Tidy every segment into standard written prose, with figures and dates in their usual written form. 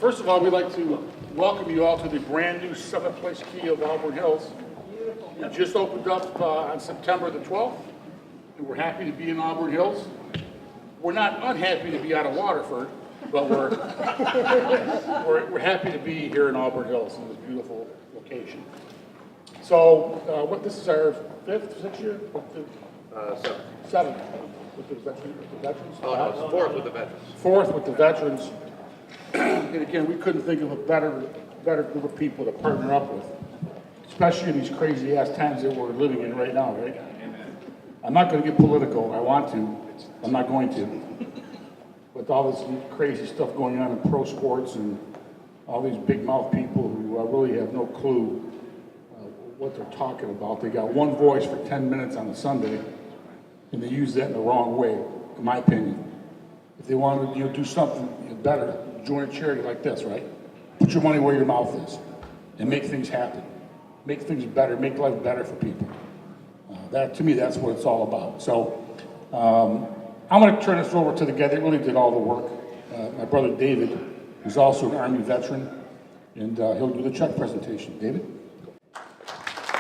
First of all, we'd like to welcome you all to the brand new Seventh Place Key of Auburn Hills. It just opened up on September the 12th, and we're happy to be in Auburn Hills. We're not unhappy to be out of Waterford, but we're happy to be here in Auburn Hills in this beautiful location. So, this is our sixth year? Seventh. With the veterans? Oh, no, it's fourth with the veterans. Fourth with the veterans. And again, we couldn't think of a better group of people to partner up with, especially in these crazy ass times that we're living in right now, right? Amen. I'm not going to get political. I want to. I'm not going to. With all this crazy stuff going on in pro sports and all these big mouth people who really have no clue what they're talking about. They got one voice for 10 minutes on a Sunday, and they use that in the wrong way, in my opinion. If they want to do something better, join a charity like this, right? Put your money where your mouth is and make things happen. Make things better, make life better for people. That, to me, that's what it's all about. So I'm going to turn this over to the guy that really did all the work, my brother David, who's also an Army veteran, and he'll do the check presentation. David?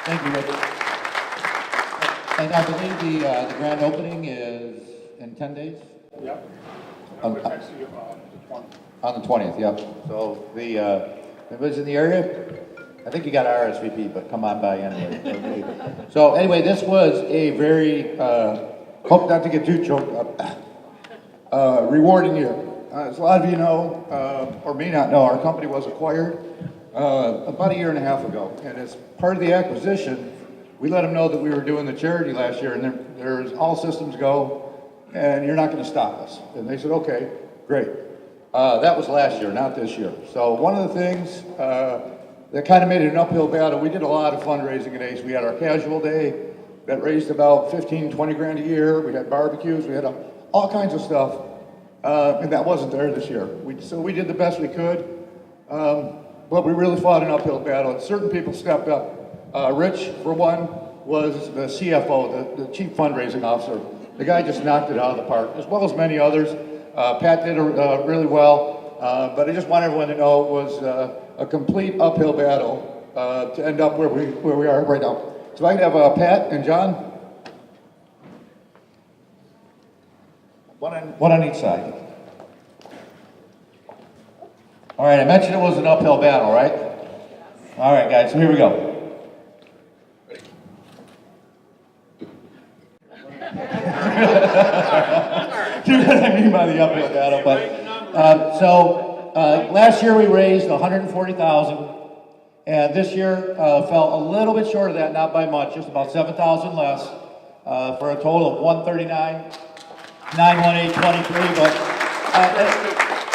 Thank you, Richard. And I believe the grand opening is in 10 days? Yep. On It's actually the 20th. On the 20th, yep. So if everybody's in the area, I think you got RSVP, but come on by anyway. So anyway, this was a very, hope not to get too choked up, rewarding year. As a lot of you know, or may not know, our company was acquired about a year and a half ago. And as part of the acquisition, we let them know that we were doing the charity last year, and there's all systems go, and you're not going to stop us. And they said, okay, great. That was last year, not this year. So one of the things that kind of made it an uphill battle, we did a lot of fundraising at ACE. We had our casual day that raised about 15, 20 grand a year. We had barbecues, we had all kinds of stuff, and that wasn't there this year. So we did the best we could, but we really fought an uphill battle, and certain people stepped up. Rich, for one, was the CFO, the Chief Fundraising Officer. The guy just knocked it out of the park, as well as many others. Pat did really well, but I just want everyone to know it was a complete uphill battle to end up where we are right now. So I can have Pat and John, one on each side. All right, I mentioned it was an uphill battle, right? All right, guys, so here we go. You know what I mean by the uphill battle, but last year we raised $140,000, and this year fell a little bit short of that, not by much, just about $7,000 less, for a total of $139,918.23. But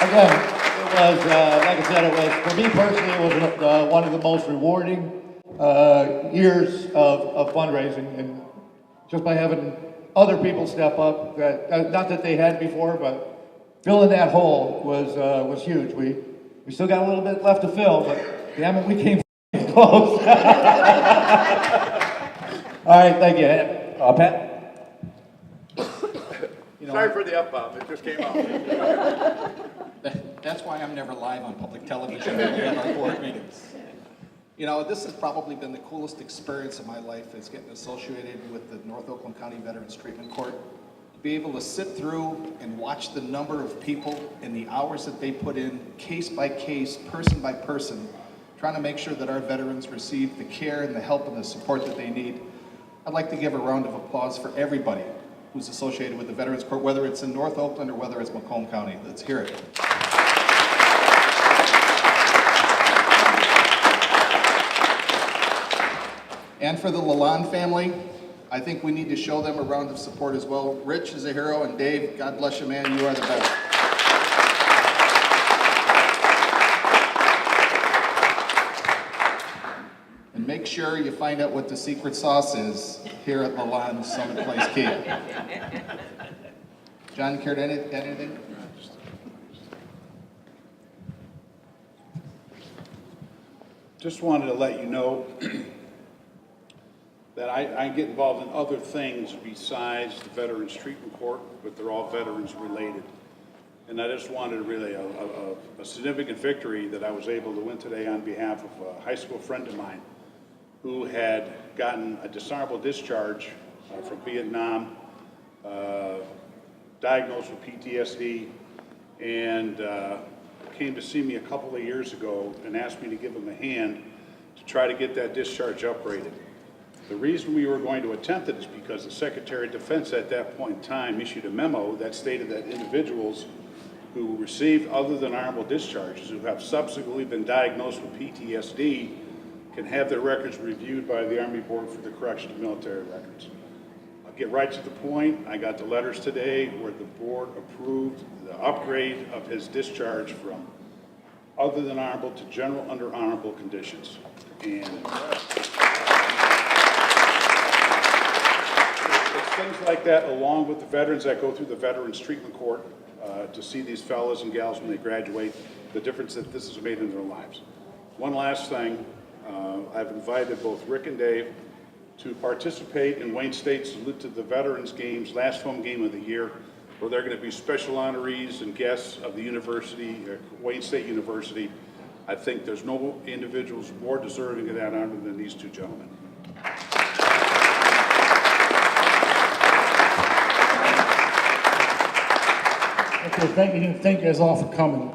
again, it was like I said, it was for me personally, it was one of the most rewarding years of fundraising, and just by having other people step up, that not that they had before, but filling that hole was huge. We still got a little bit left to fill, but damn it, we came close. All right, thank you. Pat? Sorry for the F-bomb, it just came out. That's why I'm never live on public television at our board meetings. You know, this has probably been the coolest experience of my life, is getting associated with the North Oakland County Veterans Treatment Court. To be able to sit through and watch the number of people and the hours that they put in, case by case, person by person, trying to make sure that our veterans receive the care and the help and the support that they need. I'd like to give a round of applause for everybody who's associated with the Veterans Court, whether it's in North Oakland or whether it's Macomb County. Let's hear it. And for the Lalonde family, I think we need to show them a round of support as well. Rich is a hero, and Dave, God bless you, man, you are the best. And make sure you find out what the secret sauce is here at Lalonde Summit Place Key. John, care to add anything? Just wanted to let you know that I get involved in other things besides the Veterans Treatment Court, but they're all veterans related. And I just wanted really a significant victory that I was able to win today on behalf of a high school friend of mine who had gotten a dishonorable discharge from Vietnam, diagnosed with PTSD, and came to see me a couple of years ago and asked me to give him a hand to try to get that discharge upgraded. The reason we were going to attempt it is because the Secretary of Defense at that point in time issued a memo that stated that individuals who received other than honorable discharges, who have subsequently been diagnosed with PTSD, can have their records reviewed by the Army Board for the Correction of Military Records. I'll get right to the point. I got the letters today where the board approved the upgrade of his discharge from other than honorable to general under honorable conditions. And it's things like that, along with the veterans that go through the Veterans Treatment Court, to see these fellas and gals when they graduate, the difference that this has made in their lives. One last thing, I've invited both Rick and Dave to participate in Wayne State's Salute to the Veterans Games, last home game of the year, where they're going to be special honorees and guests of the university, Wayne State University. I think there's no individuals more deserving of that honor than these two gentlemen. Okay, thank you guys all for coming.